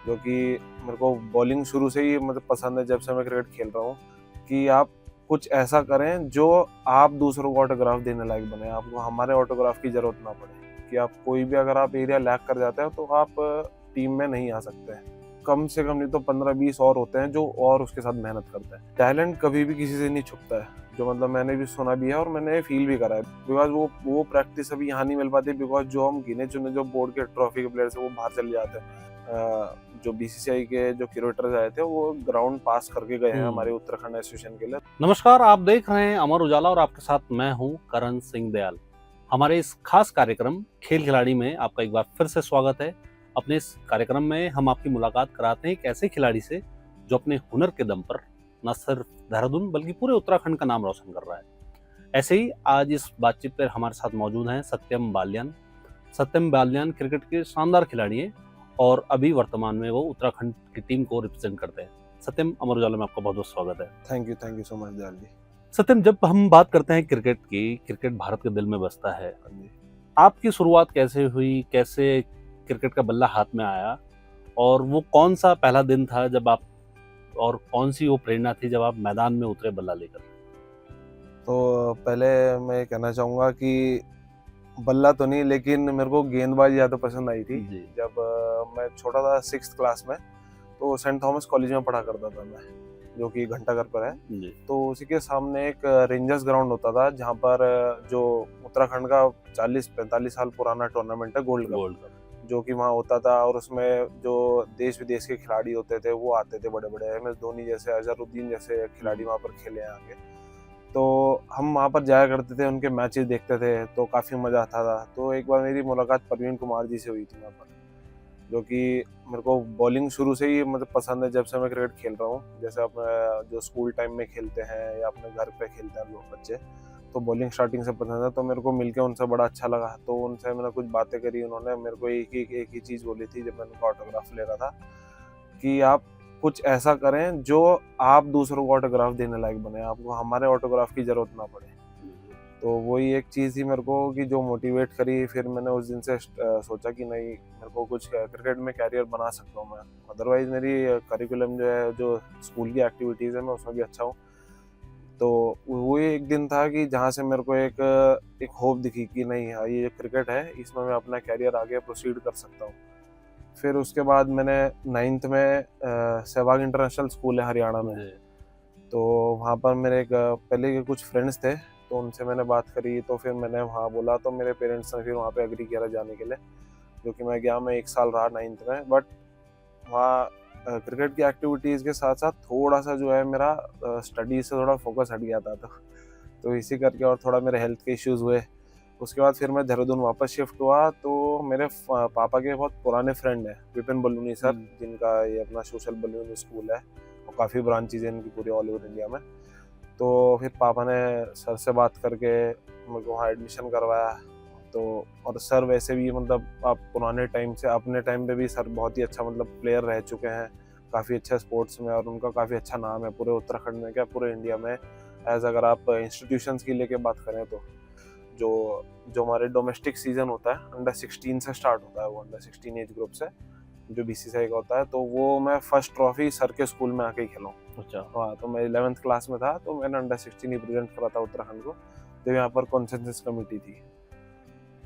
जो कि मेरे को बॉलिंग शुरू से ही मतलब पसंद है जब से मैं क्रिकेट खेल रहा हूँ, कि आप कुछ ऐसा करें जो आप दूसरों को ऑटोग्राफ देने लायक बने, आपको हमारे ऑटोग्राफ की ज़रूरत ना पड़े। कि आप कोई भी अगर आप एरिया लैग कर जाते हो तो आप टीम में नहीं आ सकते हैं। कम से कम नहीं तो 15-20 और होते हैं जो और उसके साथ मेहनत करते हैं। टैलेंट कभी भी किसी से नहीं छुपता है, जो मतलब मैंने भी सुना भी है और मैंने फील भी करा है। बिकॉज़ वो प्रैक्टिस अभी यहाँ नहीं मिल पाती, बिकॉज़ जो हम गिने-चुने जो बोर्ड के ट्रॉफी के प्लेयर्स हैं वो बाहर चले जाते हैं। जो बीसीसीआई के जो क्यूरेटर्स आए थे वो ग्राउंड पास करके गए हैं हमारे उत्तराखंड एसोसिएशन के लिए। नमस्कार, आप देख रहे हैं अमर उजाला और आपके साथ मैं हूं करण सिंह दयाल। हमारे इस खास कार्यक्रम खेल खिलाड़ी में आपका एक बार फिर से स्वागत है। अपने इस कार्यक्रम में हम आपकी मुलाकात कराते हैं एक ऐसे खिलाड़ी से जो अपने हुनर के दम पर न सिर्फ देहरादून बल्कि पूरे उत्तराखंड का नाम रोशन कर रहा है। ऐसे ही आज इस बातचीत पर हमारे साथ मौजूद हैं सत्यम बाल्यान। सत्यम बाल्यान क्रिकेट के शानदार खिलाड़ी हैं और अभी वर्तमान में वो उत्तराखंड की टीम को रिप्रेजेंट करते हैं। सत्यम, अमर उजाला में आपका बहुत बहुत स्वागत है। Thank you so much Dayal ji. Satyam, जब हम बात करते हैं क्रिकेट की, क्रिकेट भारत के दिल में बसता है। हाँ जी। आपकी शुरुआत कैसे हुई, कैसे क्रिकेट का बल्ला हाथ में आया और वो कौन सा पहला दिन था जब आप, और कौन सी वो प्रेरणा थी जब आप मैदान में उतरे बल्ला लेकर? तो पहले मैं कहना चाहूँगा कि बल्ला तो नहीं, लेकिन मेरे को गेंदबाजी ज़्यादा पसंद आई थी। जब मैं छोटा था 6th क्लास में, तो सेंट थॉमस कॉलेज में पढ़ा करता था मैं, जो कि घंटाघर पर है। तो उसी के सामने एक रेंजर्स ग्राउंड होता था जहाँ पर जो उत्तराखंड का 40-45 साल पुराना टूर्नामेंट है गोल्ड कप, जो कि वहाँ होता था। और उसमें जो देश विदेश के खिलाड़ी होते थे वो आते थे, बड़े बड़े MS धोनी जैसे, अजहरुद्दीन जैसे खिलाड़ी वहाँ पर खेले हैं आगे। तो हम वहाँ पर जाया करते थे, उनके मैचेस देखते थे, तो काफ़ी मज़ा आता था। तो एक बार मेरी मुलाकात प्रवीण कुमार जी से हुई थी वहाँ पर, जो कि मेरे को बॉलिंग शुरू से ही मतलब पसंद है जब से मैं क्रिकेट खेल रहा हूँ। जैसे अपने जो स्कूल टाइम में खेलते हैं या अपने घर पे खेलते हैं लोग बच्चे, तो बॉलिंग स्टार्टिंग से पसंद है। तो मेरे को मिलके उनसे बड़ा अच्छा लगा, तो उनसे मैंने कुछ बातें करी। उन्होंने मेरे को एक ही चीज़ बोली थी जब मैं उनका ऑटोग्राफ ले रहा था, कि आप कुछ ऐसा करें जो आप दूसरों को ऑटोग्राफ देने लायक बने, आपको हमारे ऑटोग्राफ की ज़रूरत ना पड़े। तो वही एक चीज़ थी मेरे को कि जो मोटिवेट करी। फिर मैंने उस दिन से सोचा कि नहीं, मेरे को कुछ क्रिकेट में कैरियर बना सकता हूँ मैं। अदरवाइज़ मेरी करिकुलम जो है, जो स्कूल की एक्टिविटीज़ है, मैं उसमें भी अच्छा हूँ। तो वो एक दिन था कि जहाँ से मेरे को एक होप दिखी कि नहीं, हाँ, ये जो क्रिकेट है इसमें मैं अपना कैरियर आगे प्रोसीड कर सकता हूँ। फिर उसके बाद मैंने 9th में सहवाग इंटरनेशनल स्कूल है हरियाणा में, तो वहाँ पर मेरे एक पहले के कुछ फ्रेंड्स थे, तो उनसे मैंने बात करी। तो फिर मैंने वहाँ बोला, तो मेरे पेरेंट्स ने फिर वहाँ पे एग्री किया जाने के लिए, जो कि मैं गया। मैं 1 साल रहा 9th में, बट वहाँ क्रिकेट की एक्टिविटीज़ के साथ साथ थोड़ा सा जो है मेरा स्टडीज से थोड़ा फोकस हट गया था। तो इसी करके, और थोड़ा मेरे हेल्थ के इश्यूज़ हुए। उसके बाद फिर मैं देहरादून वापस शिफ्ट हुआ। तो मेरे पापा के बहुत पुराने फ्रेंड हैं, विपिन बलूनी सर, जिनका ये अपना सोशल बलून स्कूल है, और काफ़ी ब्रांचेज हैं इनकी पूरे ऑल ओवर इंडिया में। तो फिर पापा ने सर से बात करके मेरे को वहाँ एडमिशन करवाया। तो और सर वैसे भी मतलब आप पुराने टाइम से, अपने टाइम पे भी सर बहुत ही अच्छा मतलब प्लेयर रह चुके हैं, काफ़ी अच्छा स्पोर्ट्स में, और उनका काफ़ी अच्छा नाम है पूरे उत्तराखंड में, क्या पूरे इंडिया में। अगर आप इंस्टीट्यूशंस की लेके बात करें तो जो हमारे डोमेस्टिक सीजन होता है अंडर 16 से स्टार्ट होता है, वो अंडर 16 एज ग्रुप से जो बीसीसीआई का होता है, तो वो मैं फर्स्ट ट्रॉफी सर के स्कूल में आके ही खेला हूँ। अच्छा। हाँ, तो मैं 11th क्लास में था, तो मैंने अंडर 16 रिप्रेजेंट करा था उत्तराखंड को, तो यहाँ पर कॉन्सेंसस कमेटी थी।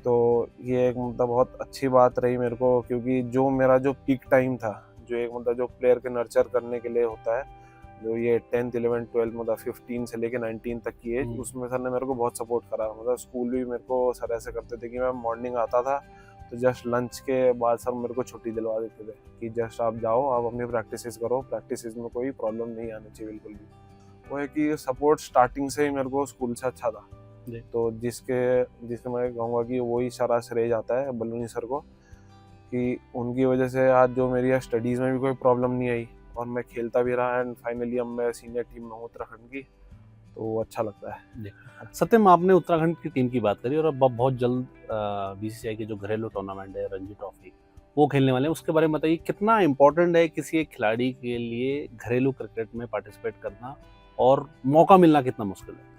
तो ये एक मतलब बहुत अच्छी बात रही मेरे को, क्योंकि जो मेरा जो पीक टाइम था, जो एक मतलब जो प्लेयर के नर्चर करने के लिए होता है, जो ये 10th 11th 12 मतलब 15 से लेके 19 तक की एज, उसमें सर ने मेरे को बहुत सपोर्ट करा। मतलब स्कूल भी मेरे को सर ऐसे करते थे कि मैं मॉर्निंग आता था, तो जस्ट लंच के बाद सर मेरे को छुट्टी दिलवा देते थे कि जस्ट आप जाओ, आप अपनी प्रैक्टिसेस करो, प्रैक्टिसेस में कोई प्रॉब्लम नहीं आनी चाहिए बिल्कुल भी। वो है कि सपोर्ट स्टार्टिंग से ही मेरे को स्कूल से अच्छा था। तो जिसके मैं कहूँगा कि वही सारा श्रेय जाता है बलूनी सर को, कि उनकी वजह से आज जो मेरी स्टडीज़ में भी कोई प्रॉब्लम नहीं आई, और मैं खेलता भी रहा, एंड फाइनली अब मैं सीनियर टीम में हूँ उत्तराखंड की, तो वो अच्छा लगता है। सत्यम, आपने उत्तराखंड की टीम की बात करी और अब बहुत जल्द बीसीसीआई के जो घरेलू टूर्नामेंट है रणजी ट्रॉफी, वो खेलने वाले हैं। उसके बारे में बताइए, कितना इम्पोर्टेंट है किसी एक खिलाड़ी के लिए घरेलू क्रिकेट में पार्टिसिपेट करना, और मौका मिलना कितना मुश्किल है?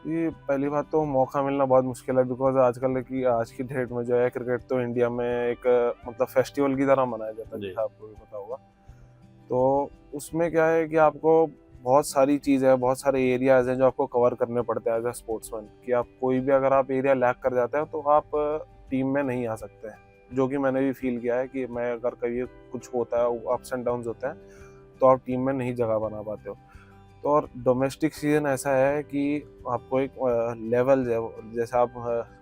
ये पहली बात तो मौका मिलना बहुत मुश्किल है, बिकॉज आज की डेट में जो है क्रिकेट तो इंडिया में एक मतलब फेस्टिवल की तरह मनाया जाता है, जी। जैसा आपको भी पता होगा। तो उसमें क्या है कि आपको बहुत सारी चीज़ें हैं, बहुत सारे एरियाज हैं जो आपको कवर करने पड़ते हैं एज अ स्पोर्ट्समैन, कि आप कोई भी अगर आप एरिया लैक कर जाते हैं तो आप टीम में नहीं आ सकते हैं, जो कि मैंने भी फील किया है कि मैं अगर कभी कुछ होता है, अप्स एंड डाउन्स होते हैं, तो आप टीम में नहीं जगह बना पाते हो। तो और डोमेस्टिक सीजन ऐसा है कि आपको एक लेवल जैसे आप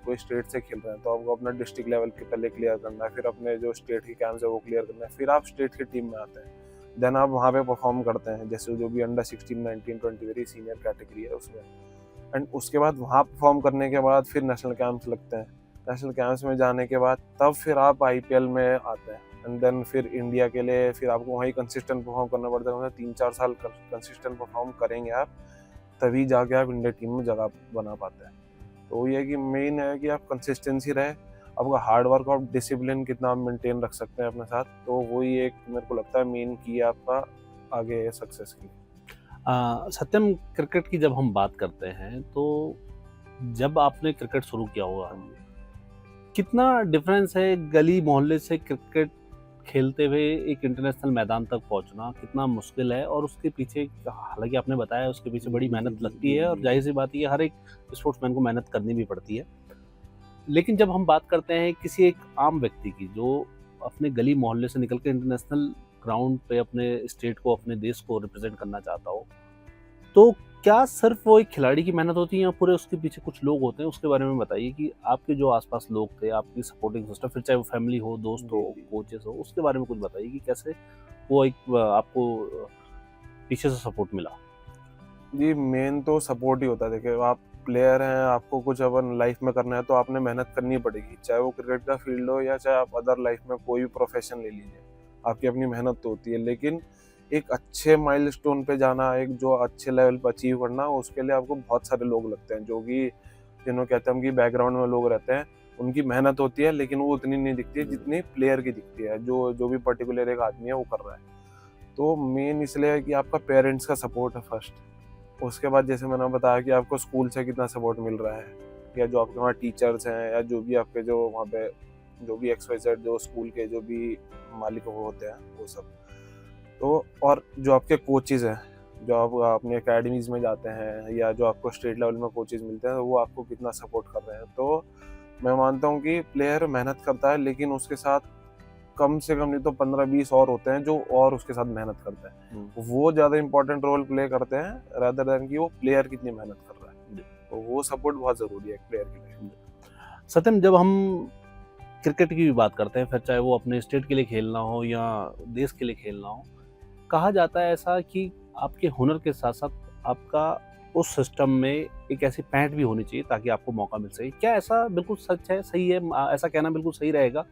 कोई स्टेट से खेल रहे हैं तो आपको अपना डिस्ट्रिक्ट लेवल के पहले क्लियर करना है, फिर अपने जो स्टेट के कैंप्स है वो क्लियर करना है, फिर आप स्टेट की टीम में आते हैं, देन आप वहाँ पे परफॉर्म करते हैं, जैसे जो भी अंडर 16, 19, 20 वेरी सीनियर कैटेगरी है उसमें। एंड उसके बाद वहाँ परफॉर्म करने के बाद फिर नेशनल कैंप्स लगते हैं, नेशनल कैंप्स में जाने के बाद तब फिर आप आईपीएल में आते हैं, एंड देन फिर इंडिया के लिए फिर आपको वहीं कंसिस्टेंट परफॉर्म करना पड़ता है, 3-4 साल कंसिस्टेंट परफॉर्म करेंगे आप, तभी जाके आप इंडिया टीम में जगह बना पाते हैं। तो ये है कि मेन है कि आप कंसिस्टेंसी रहे, आपका हार्ड वर्क और डिसिप्लिन कितना आप मेंटेन रख सकते हैं अपने साथ, तो वही एक मेरे को लगता है मेन की है आपका आगे सक्सेस की। सत्यम, क्रिकेट की जब हम बात करते हैं तो जब आपने क्रिकेट शुरू किया होगा, कितना डिफरेंस है गली मोहल्ले से क्रिकेट खेलते हुए एक इंटरनेशनल मैदान तक पहुंचना, कितना मुश्किल है, और उसके पीछे हालांकि आपने बताया उसके पीछे बड़ी मेहनत लगती है, और जाहिर सी बात है हर एक स्पोर्ट्समैन को मेहनत करनी भी पड़ती है। लेकिन जब हम बात करते हैं किसी एक आम व्यक्ति की जो अपने गली मोहल्ले से निकल के इंटरनेशनल ग्राउंड पे अपने स्टेट को, अपने देश को रिप्रेजेंट करना चाहता हो, तो क्या सिर्फ वो एक खिलाड़ी की मेहनत होती है या पूरे उसके पीछे कुछ लोग होते हैं? उसके बारे में बताइए कि आपके जो आसपास लोग थे, आपकी सपोर्टिंग सिस्टम, फिर चाहे वो फैमिली हो, दोस्त हो, कोचेस हो, उसके बारे में कुछ बताइए कि कैसे वो एक आपको पीछे से सपोर्ट मिला? जी, मेन तो सपोर्ट ही होता है। देखिए, आप प्लेयर हैं, आपको कुछ अगर लाइफ में करना है तो आपने मेहनत करनी पड़ेगी, चाहे वो क्रिकेट का फील्ड हो या चाहे आप अदर लाइफ में कोई भी प्रोफेशन ले लीजिए, आपकी अपनी मेहनत तो होती है। लेकिन एक अच्छे माइलस्टोन पे जाना, एक जो अच्छे लेवल पर अचीव करना, उसके लिए आपको बहुत सारे लोग लगते हैं, जो कि जिन्हों कहते हैं हम कि बैकग्राउंड में लोग रहते हैं, उनकी मेहनत होती है लेकिन वो उतनी नहीं दिखती है जितनी प्लेयर की दिखती है, जो जो भी पर्टिकुलर एक आदमी है वो कर रहा है। तो मेन इसलिए है कि आपका पेरेंट्स का सपोर्ट है फर्स्ट, उसके बाद जैसे मैंने बताया कि आपको स्कूल से कितना सपोर्ट मिल रहा है, या जो आपके वहाँ टीचर्स हैं, या जो भी आपके जो वहाँ पे जो भी XYZ जो स्कूल के जो भी मालिक वो होते हैं वो सब। तो और जो आपके कोचेज हैं, जो आप अपनी एकेडमीज में जाते हैं या जो आपको स्टेट लेवल में कोचेज मिलते हैं, तो वो आपको कितना सपोर्ट कर रहे हैं। तो मैं मानता हूँ कि प्लेयर मेहनत करता है, लेकिन उसके साथ कम से कम नहीं तो 15-20 और होते हैं जो और उसके साथ मेहनत करते हैं, वो ज़्यादा इंपॉर्टेंट रोल प्ले करते हैं रादर देन कि वो प्लेयर कितनी मेहनत कर रहा है। तो वो सपोर्ट बहुत ज़रूरी है एक प्लेयर के लिए। सत्यम, जब हम क्रिकेट की भी बात करते हैं, फिर चाहे वो अपने स्टेट के लिए खेलना हो या देश के लिए खेलना हो, कहा जाता है ऐसा कि आपके हुनर के साथ साथ आपका उस सिस्टम में एक ऐसी पैंठ भी होनी चाहिए ताकि आपको मौका मिल सके। क्या ऐसा बिल्कुल सच है, सही है? ऐसा कहना बिल्कुल सही रहेगा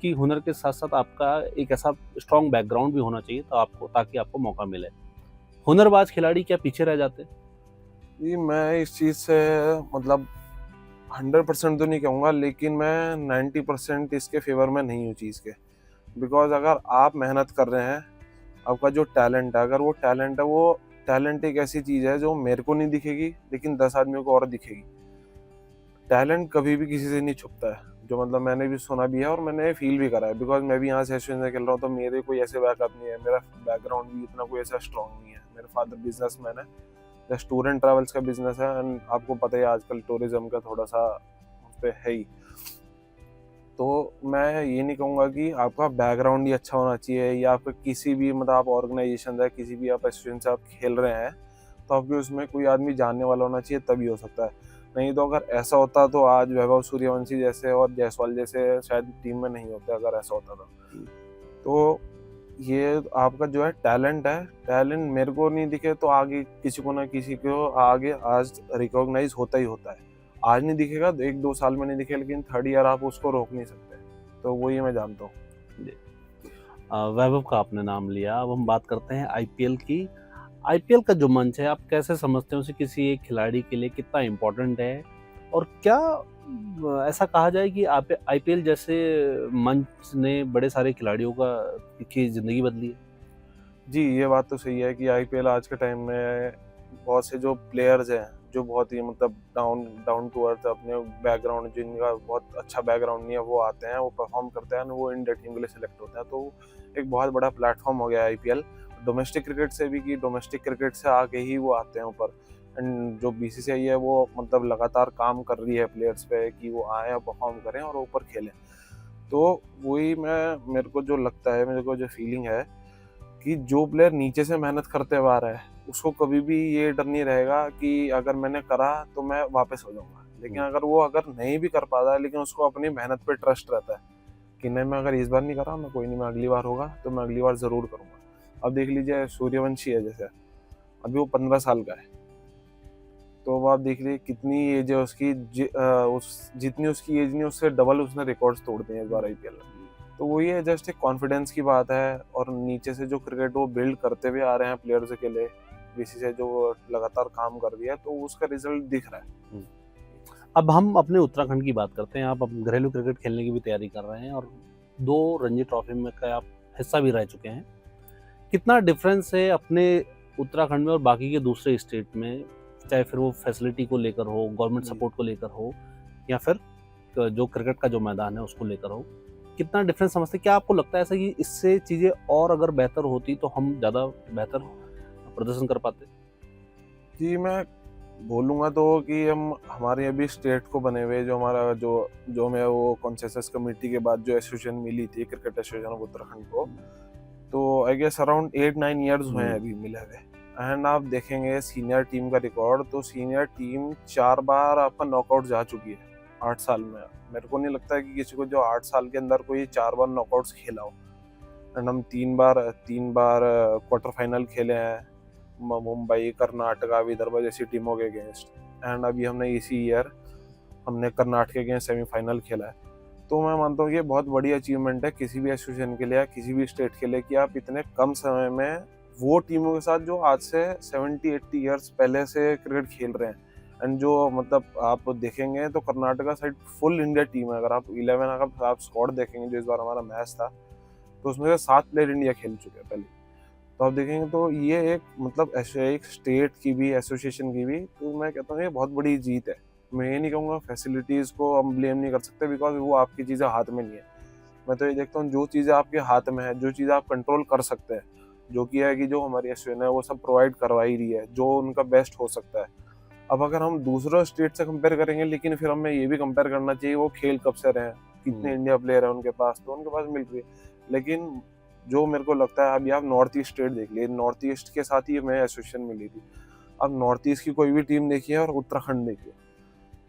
कि हुनर के साथ साथ आपका एक ऐसा स्ट्रॉन्ग बैकग्राउंड भी होना चाहिए तो आपको, ताकि आपको मौका मिले। हुनरबाज खिलाड़ी क्या पीछे रह जाते हैं? जी, मैं इस चीज़ से मतलब 100% तो नहीं कहूँगा, लेकिन मैं 90% इसके फेवर में नहीं हूँ चीज़ के। बिकॉज़ अगर आप मेहनत कर रहे हैं, आपका जो टैलेंट है, अगर वो टैलेंट है, वो टैलेंट एक ऐसी चीज़ है जो मेरे को नहीं दिखेगी लेकिन 10 आदमियों को और दिखेगी। टैलेंट कभी भी किसी से नहीं छुपता है, जो मतलब मैंने भी सुना भी है और मैंने फील भी करा है, बिकॉज़ मैं भी यहाँ से एसोसिएशन से खेल रहा हूँ, तो मेरे कोई ऐसे बैकअप नहीं है, मेरा बैकग्राउंड भी इतना कोई ऐसा स्ट्रॉन्ग नहीं है। मेरे फादर बिज़नेसमैन है, रेस्टोरेंट ट्रैवल्स का बिज़नेस है, एंड आपको पता ही है आजकल टूरिज़्म का थोड़ा-सा उस पे है ही। तो मैं ये नहीं कहूँगा कि आपका बैकग्राउंड ही अच्छा होना चाहिए, या आपका किसी भी मतलब आप ऑर्गेनाइजेशन है, किसी भी आप एसोसिएशन से आप खेल रहे हैं, तो आपके उसमें कोई आदमी जानने वाला होना चाहिए, तभी हो सकता है। नहीं तो अगर ऐसा होता तो आज वैभव सूर्यवंशी जैसे और जायसवाल जैसे शायद टीम में नहीं होते, अगर ऐसा होता तो। तो ये आपका जो है टैलेंट मेरे को नहीं दिखे तो आगे किसी को ना किसी को आगे आज रिकॉग्नाइज होता ही होता है। आज नहीं दिखेगा, 1-2 साल में नहीं दिखेगा, लेकिन थर्ड ईयर आप उसको रोक नहीं सकते। तो वही मैं जानता हूँ। जी। वैभव का आपने नाम लिया, अब हम बात करते हैं आईपीएल की। आईपीएल का जो मंच है, आप कैसे समझते हैं उसे किसी एक खिलाड़ी के लिए कितना इम्पोर्टेंट है? और क्या ऐसा कहा जाए कि आप आईपीएल जैसे मंच ने बड़े सारे खिलाड़ियों की ज़िंदगी बदली है? जी, ये बात तो सही है कि आईपीएल आज के टाइम में बहुत से जो प्लेयर्स हैं, जो बहुत ही मतलब डाउन टू अर्थ अपने बैकग्राउंड, जिनका बहुत अच्छा बैकग्राउंड नहीं है, वो आते हैं, वो परफॉर्म करते हैं, वो इंडिया टीम के लिए सिलेक्ट होते हैं। तो एक बहुत बड़ा प्लेटफॉर्म हो गया है आईपीएल, डोमेस्टिक क्रिकेट से भी, कि डोमेस्टिक क्रिकेट से आके ही वो आते हैं ऊपर। एंड जो बीसीसीआई है वो मतलब लगातार काम कर रही है प्लेयर्स पे कि वो आए और परफॉर्म करें और ऊपर खेलें। तो वही मेरे को जो लगता है, मेरे को जो फीलिंग है कि जो प्लेयर नीचे से मेहनत करते हुए आ रहा है, उसको कभी भी ये डर नहीं रहेगा कि अगर मैंने करा तो मैं वापस हो जाऊंगा। लेकिन अगर नहीं भी कर पाता है, लेकिन उसको अपनी मेहनत पे ट्रस्ट रहता है कि नहीं, मैं अगर इस बार नहीं करा, मैं कोई नहीं, मैं अगली बार होगा तो मैं अगली बार जरूर करूंगा। अब देख लीजिए सूर्यवंशी है, जैसे अभी वो 15 साल का है, तो वो आप देख लीजिए कितनी एज है उसकी, जितनी उसकी एज नहीं, उससे डबल उसने रिकॉर्ड्स तोड़ दिए इस बार आईपीएल में। तो वही है, जस्ट एक कॉन्फिडेंस की बात है, और नीचे से जो क्रिकेट वो बिल्ड करते हुए आ रहे हैं प्लेयर्स के लिए, बीसीसीआई जो लगातार काम कर रही है, तो उसका रिजल्ट दिख रहा है। अब हम अपने उत्तराखंड की बात करते हैं। आप अब घरेलू क्रिकेट खेलने की भी तैयारी कर रहे हैं और 2 रणजी ट्रॉफी में का आप हिस्सा भी रह चुके हैं। कितना डिफरेंस है अपने उत्तराखंड में और बाकी के दूसरे स्टेट में, चाहे फिर वो फैसिलिटी को लेकर हो, गवर्नमेंट सपोर्ट को लेकर हो, या फिर जो क्रिकेट का जो मैदान है उसको लेकर हो, कितना डिफरेंस समझते हैं? क्या आपको लगता है ऐसा कि इससे चीज़ें और अगर बेहतर होती तो हम ज़्यादा बेहतर प्रदर्शन कर पाते? जी, मैं बोलूँगा तो कि हमारे अभी स्टेट को बने हुए, जो हमारा जो हमें वो कॉन्सेंसस कमेटी के बाद जो एसोसिएशन मिली थी, क्रिकेट एसोसिएशन ऑफ उत्तराखंड को, तो आई गेस अराउंड 8-9 ईयर्स हुए हैं अभी मिले हुए। एंड आप देखेंगे सीनियर टीम का रिकॉर्ड, तो सीनियर टीम 4 बार आपका नॉकआउट जा चुकी है 8 साल में। मेरे को नहीं लगता है कि किसी को जो 8 साल के अंदर कोई 4 बार नॉकआउट्स खेला हो। एंड हम 3 बार क्वार्टर फाइनल खेले हैं, मुंबई, कर्नाटका, विदर्भ जैसी टीमों के अगेंस्ट। एंड अभी हमने इसी ईयर हमने कर्नाटक के अगेंस्ट सेमीफाइनल खेला है। तो मैं मानता हूँ कि ये बहुत बड़ी अचीवमेंट है किसी भी एसोसिएशन के लिए या किसी भी स्टेट के लिए, कि आप इतने कम समय में वो टीमों के साथ जो आज से 70-80 ईयर्स पहले से क्रिकेट खेल रहे हैं। एंड जो मतलब आप देखेंगे तो Karnataka side full India team है। अगर आप स्क्वाड देखेंगे जो इस बार हमारा मैच था, तो उसमें से 7 प्लेयर इंडिया खेल चुके हैं पहले। तो आप देखेंगे तो ये एक मतलब ऐसे एक स्टेट की भी, एसोसिएशन की भी, तो मैं कहता हूँ ये बहुत बड़ी जीत है। मैं ये नहीं कहूँगा फैसिलिटीज़ को हम ब्लेम नहीं कर सकते, बिकॉज वो आपकी चीज़ें हाथ में नहीं है। मैं तो ये देखता हूँ जो चीज़ें आपके हाथ में है, जो चीज़ें आप कंट्रोल कर सकते हैं, जो कि है कि जो हमारी एसोसिएशन है वो सब प्रोवाइड करवा ही रही है, जो उनका बेस्ट हो सकता है। अब अगर हम दूसरे स्टेट से कंपेयर करेंगे, लेकिन फिर हमें ये भी कंपेयर करना चाहिए वो खेल कब से रहे हैं, कितने इंडिया प्लेयर है उनके पास, तो उनके पास मिल रही है। लेकिन जो मेरे को लगता है, अभी आप नॉर्थ ईस्ट स्टेट देख लिए, नॉर्थ ईस्ट के साथ ही हमें एसोसिएशन मिली थी। अब नॉर्थ ईस्ट की कोई भी टीम देखिए और उत्तराखंड देखिए,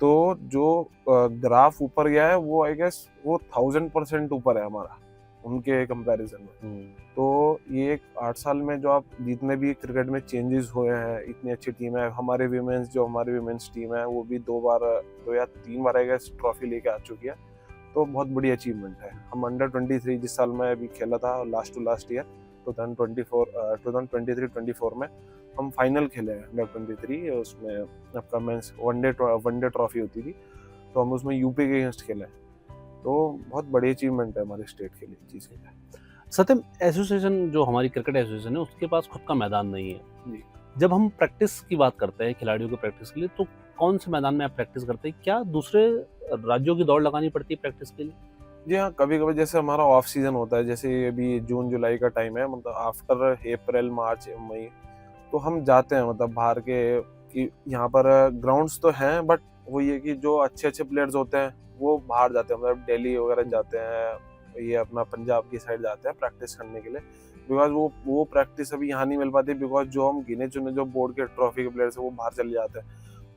तो जो ग्राफ ऊपर गया है वो आई गेस वो 1000% ऊपर है हमारा उनके कंपैरिजन में। तो ये 8 साल में जो आप जितने भी क्रिकेट में चेंजेस हुए हैं, इतनी अच्छी टीम है हमारी विमेंस टीम है, वो भी 2 या 3 बार आई गेस ट्रॉफी लेके आ चुकी है। तो बहुत बड़ी अचीवमेंट है। हम अंडर 23 जिस साल में अभी खेला था, लास्ट टू लास्ट ईयर 2023-24 में हम फाइनल खेले हैं अंडर 23। उसमें आपका मेंस वनडे ट्रॉफी होती थी, तो हम उसमें यूपी के अगेंस्ट खेले। तो बहुत बड़ी अचीवमेंट है हमारे स्टेट के लिए चीज़ के लिए। सत्यम, एसोसिएशन जो हमारी क्रिकेट एसोसिएशन है उसके पास खुद का मैदान नहीं है जी। जब हम प्रैक्टिस की बात करते हैं खिलाड़ियों के प्रैक्टिस के लिए, तो कौन से मैदान में आप प्रैक्टिस करते हैं? क्या दूसरे राज्यों की दौड़ लगानी पड़ती है प्रैक्टिस के लिए? जी हाँ, कभी कभी जैसे हमारा ऑफ सीजन होता है, जैसे अभी जून जुलाई का टाइम है, मतलब आफ्टर अप्रैल मार्च मई, तो हम जाते हैं मतलब बाहर के, कि यहाँ पर ग्राउंड्स तो हैं, बट वो ये कि जो अच्छे अच्छे प्लेयर्स होते हैं वो बाहर जाते हैं, मतलब दिल्ली वगैरह जाते हैं, ये अपना पंजाब की साइड जाते हैं प्रैक्टिस करने के लिए। बिकॉज वो प्रैक्टिस अभी यहाँ नहीं मिल पाती, बिकॉज जो हम गिने चुने जो बोर्ड के ट्रॉफी के प्लेयर्स हैं वो बाहर चले जाते हैं।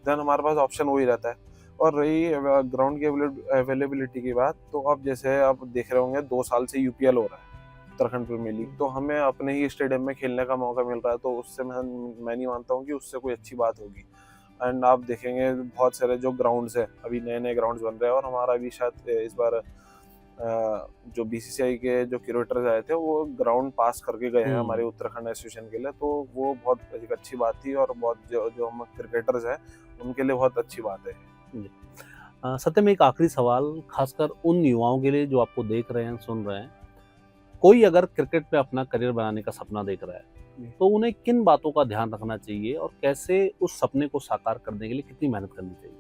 देन हमारे पास ऑप्शन वही रहता है। और रही ग्राउंड की अवेलेबिलिटी की बात, तो अब जैसे आप देख रहे होंगे 2 साल से यूपीएल हो रहा है उत्तराखंड प्रीमियर लीग, तो हमें अपने ही स्टेडियम में खेलने का मौका मिल रहा है, तो उससे मैं नहीं मानता हूँ कि उससे कोई अच्छी बात होगी। एंड आप देखेंगे बहुत सारे जो ग्राउंड्स है, अभी नए नए ग्राउंड्स बन रहे हैं, और हमारा भी शायद इस बार जो बीसीसीआई के जो क्यूरेटर्स आए थे वो ग्राउंड पास करके गए हैं हमारे उत्तराखंड एसोसिएशन के लिए, तो वो बहुत एक अच्छी बात थी, और बहुत जो हम क्रिकेटर्स हैं उनके लिए बहुत अच्छी बात है। सत्यम, एक आखिरी सवाल खासकर उन युवाओं के लिए जो आपको देख रहे हैं, सुन रहे हैं, कोई अगर क्रिकेट पे अपना करियर बनाने का सपना देख रहा है जी। तो उन्हें किन बातों का ध्यान रखना चाहिए और कैसे उस सपने को साकार करने के लिए कितनी मेहनत करनी चाहिए?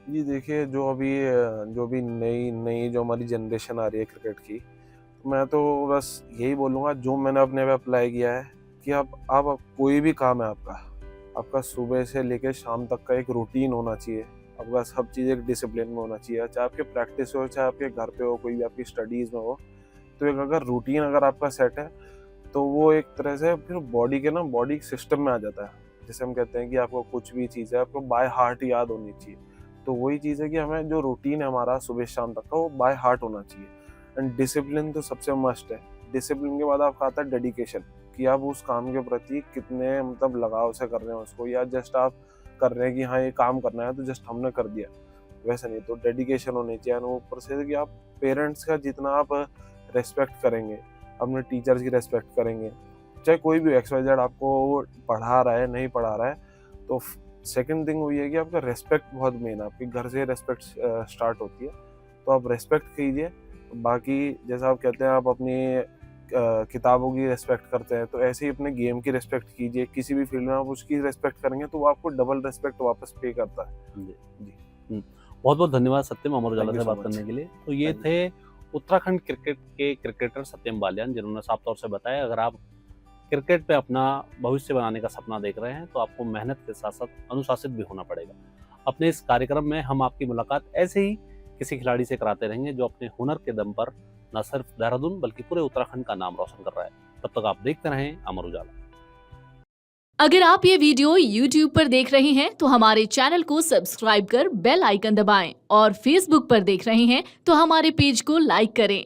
जी देखिए, जो भी नई नई जो हमारी जनरेशन आ रही है क्रिकेट की, मैं तो बस यही बोलूँगा जो मैंने अपने पे अप्लाई किया है कि आप कोई भी काम है आपका सुबह से लेके शाम तक का एक रूटीन होना चाहिए। आपका सब चीज़ एक डिसिप्लिन में होना चाहिए, चाहे आपके प्रैक्टिस हो, चाहे आपके घर पे हो, कोई भी आपकी स्टडीज़ में हो। तो एक अगर रूटीन अगर आपका सेट है, तो वो एक तरह से फिर बॉडी सिस्टम में आ जाता है। जैसे हम कहते हैं कि आपको कुछ भी चीज़ है, आपको बाय हार्ट याद होनी चाहिए। तो वही चीज़ है कि हमें जो रूटीन है हमारा सुबह शाम तक का, वो बाय हार्ट होना चाहिए। एंड डिसिप्लिन तो सबसे मस्ट है। डिसिप्लिन के बाद आपका आता है डेडिकेशन, कि आप उस काम के प्रति कितने मतलब लगाव से कर रहे हैं उसको, या जस्ट आप कर रहे हैं कि हाँ ये काम करना है तो जस्ट हमने कर दिया, वैसा नहीं। तो डेडिकेशन होनी चाहिए। और ऊपर से कि आप पेरेंट्स का जितना आप रेस्पेक्ट करेंगे, अपने टीचर्स की रेस्पेक्ट करेंगे, चाहे कोई भी XYZ आपको पढ़ा रहा है नहीं पढ़ा रहा है, तो सेकंड थिंग वही है कि आपका रेस्पेक्ट बहुत मेन है। आपके घर से रेस्पेक्ट स्टार्ट होती है, तो आप रेस्पेक्ट कीजिए। बाकी जैसा आप कहते हैं आप अपनी किताबों की रेस्पेक्ट करते हैं, तो ऐसे ही अपने गेम की रेस्पेक्ट कीजिए। किसी भी फील्ड में आप उसकी रेस्पेक्ट करेंगे तो वो आपको डबल रेस्पेक्ट वापस पे करता है। जी। बहुत बहुत धन्यवाद सत्यम अमर उजाला Thank you से so बात much. करने के लिए। तो ये Thank थे उत्तराखंड क्रिकेट के क्रिकेटर सत्यम बालियान, जिन्होंने साफ तौर से बताया अगर आप क्रिकेट पे अपना भविष्य बनाने का सपना देख रहे हैं तो आपको मेहनत के साथ साथ अनुशासित भी होना पड़ेगा। अपने इस कार्यक्रम में हम आपकी मुलाकात ऐसे ही किसी खिलाड़ी से कराते रहेंगे जो अपने हुनर के दम पर न सिर्फ देहरादून बल्कि पूरे उत्तराखंड का नाम रोशन कर रहा है। तब तक आप देखते रहें अमर उजाला। अगर आप ये वीडियो YouTube पर देख रहे हैं तो हमारे चैनल को सब्सक्राइब कर बेल आइकन दबाएं और Facebook पर देख रहे हैं तो हमारे पेज को लाइक करें।